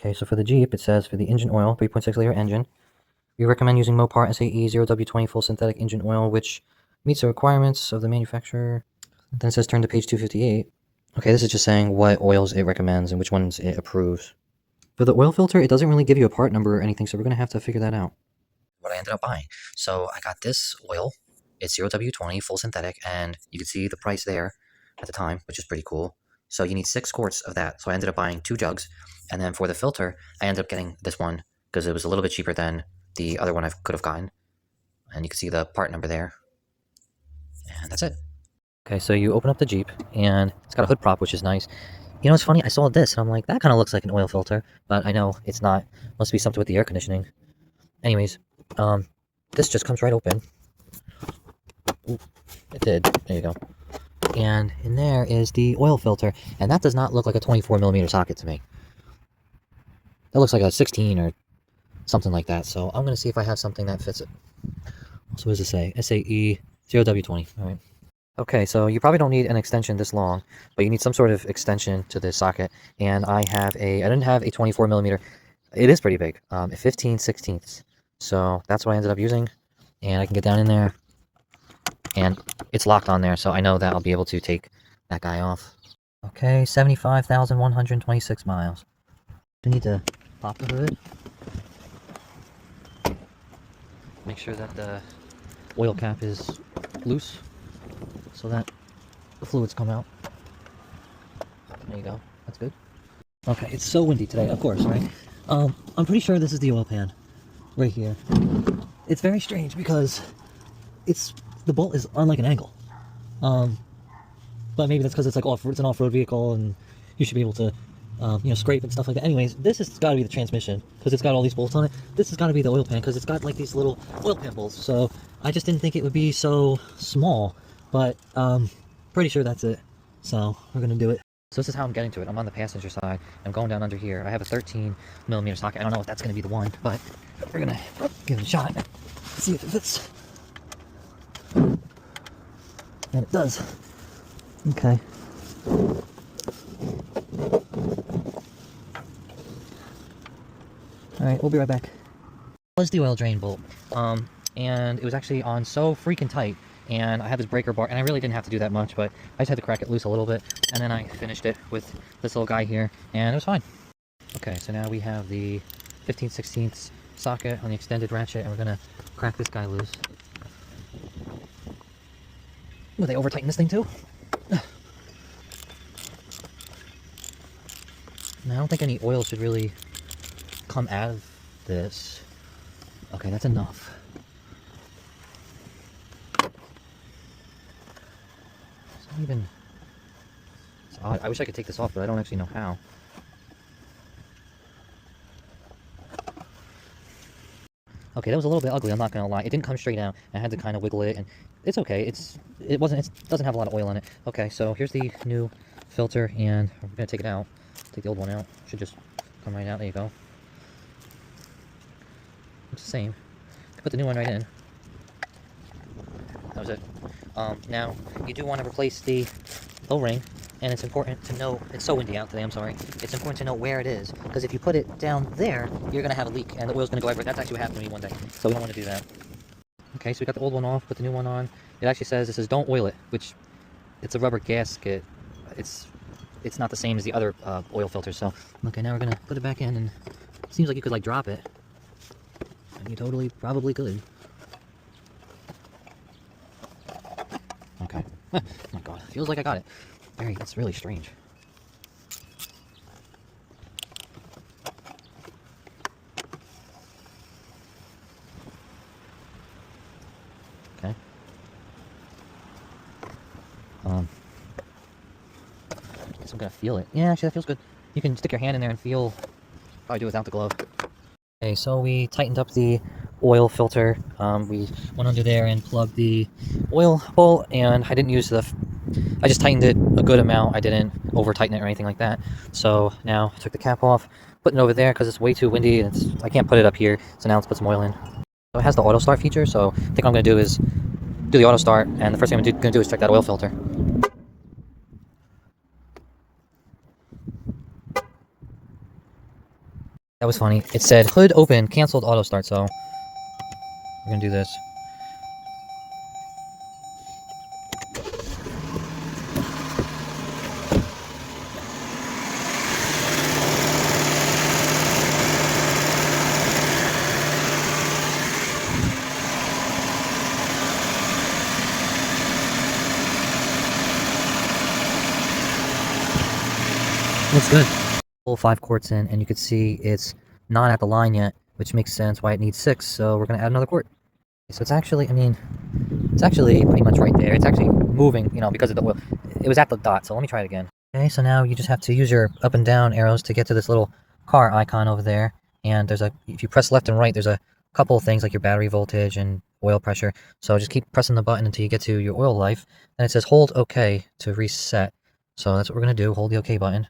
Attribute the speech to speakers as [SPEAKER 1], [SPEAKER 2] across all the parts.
[SPEAKER 1] Okay, so for the Jeep, it says for the engine oil, 3.6 liter engine, we recommend using Mopar SAE 0W20 full synthetic engine oil, which meets the requirements of the manufacturer. Then it says turn to page 258. Okay, this is just saying what oils it recommends and which ones it approves. For the oil filter, it doesn't really give you a part number or anything, so we're going to have to figure that out. What I ended up buying. So I got this oil. It's 0W20 full synthetic, and you can see the price there at the time, which is pretty cool. So you need 6 quarts of that. So I ended up buying 2 jugs. And then for the filter, I ended up getting this one because it was a little bit cheaper than the other one I could have gotten. And you can see the part number there. And that's it. Okay, so you open up the Jeep, and it's got a hood prop, which is nice. You know, it's funny, I saw this, and I'm like, that kind of looks like an oil filter, but I know it's not. Must be something with the air conditioning. Anyways, this just comes right open. Ooh, it did. There you go. And in there is the oil filter, and that does not look like a 24mm socket to me. That looks like a 16 or something like that, so I'm going to see if I have something that fits it. So what does it say? SAE 0W20. All right. Okay, so you probably don't need an extension this long, but you need some sort of extension to this socket, and I didn't have a 24mm. It is pretty big, 15/16. So that's what I ended up using, and I can get down in there, and it's locked on there, so I know that I'll be able to take that guy off. Okay, 75,126 miles. I need to pop the hood. Make sure that the oil cap is loose so that the fluids come out. There you go. That's good. Okay, it's so windy today, of course, right? I'm pretty sure this is the oil pan right here. It's very strange because the bolt is on like an angle. But maybe that's because it's like it's an off-road vehicle and you should be able to scrape and stuff like that. Anyways, this has got to be the transmission because it's got all these bolts on it. This has got to be the oil pan because it's got like these little oil pan bolts. So I just didn't think it would be so small, but pretty sure that's it. So we're gonna do it. So this is how I'm getting to it. I'm on the passenger side. I'm going down under here. I have a 13mm socket. I don't know if that's gonna be the one, but we're gonna give it a shot. See if it fits. And it does. Okay. Alright, we'll be right back. Was the oil drain bolt. And it was actually on so freaking tight. And I had this breaker bar, and I really didn't have to do that much, but I just had to crack it loose a little bit. And then I finished it with this little guy here, and it was fine. Okay, so now we have the 15/16 socket on the extended ratchet, and we're gonna crack this guy loose. Will they over-tighten this thing too? Now, I don't think any oil should really come out of this. Okay, that's enough. It's not even... It's odd. I wish I could take this off, but I don't actually know how. Okay, that was a little bit ugly, I'm not gonna lie. It didn't come straight out. I had to kind of wiggle it, and it's okay. It doesn't have a lot of oil in it. Okay, so here's the new filter, and we're gonna take it out. Take the old one out. Should just come right out. There you go. It's the same. Put the new one right in. That was it. Now, you do want to replace the O-ring, and it's important to know, it's so windy out today, I'm sorry. It's important to know where it is, because if you put it down there, you're going to have a leak, and the oil's going to go everywhere. That's actually what happened to me one day, so we don't want to do that. Okay, so we got the old one off, put the new one on. It actually says, don't oil it, which, it's a rubber gasket. It's not the same as the other oil filters, so, okay, now we're going to put it back in, and it seems like you could, like, drop it. And you totally, probably could. Okay. Oh my god, feels like I got it. That's really strange. Okay. I guess I'm gonna feel it. Yeah, actually that feels good. You can stick your hand in there and feel. Probably do it without the glove. Okay, so we tightened up the oil filter. We went under there and plugged the oil bolt, and I didn't use I just tightened it a good amount. I didn't over tighten it or anything like that. So now I took the cap off, putting it over there because it's way too windy, and I can't put it up here. So now let's put some oil in. So it has the auto start feature, so I think what I'm gonna do is do the auto start, and the first thing I'm gonna do is check that oil filter. That was funny. It said hood open, canceled auto start, so we're gonna do this. Looks good. Full 5 quarts in, and you can see it's not at the line yet, which makes sense why it needs 6, so we're gonna add another quart. So it's actually, I mean, it's actually pretty much right there. It's actually moving, you know, because of the oil. It was at the dot, so let me try it again. Okay, so now you just have to use your up and down arrows to get to this little car icon over there. And there's if you press left and right, there's a couple of things like your battery voltage and oil pressure. So just keep pressing the button until you get to your oil life. And it says hold OK to reset. So that's what we're going to do, hold the OK button.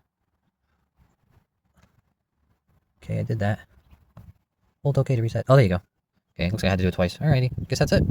[SPEAKER 1] Okay, I did that. Hold OK to reset. Oh, there you go. Okay, looks like I had to do it twice. Alrighty, guess that's it.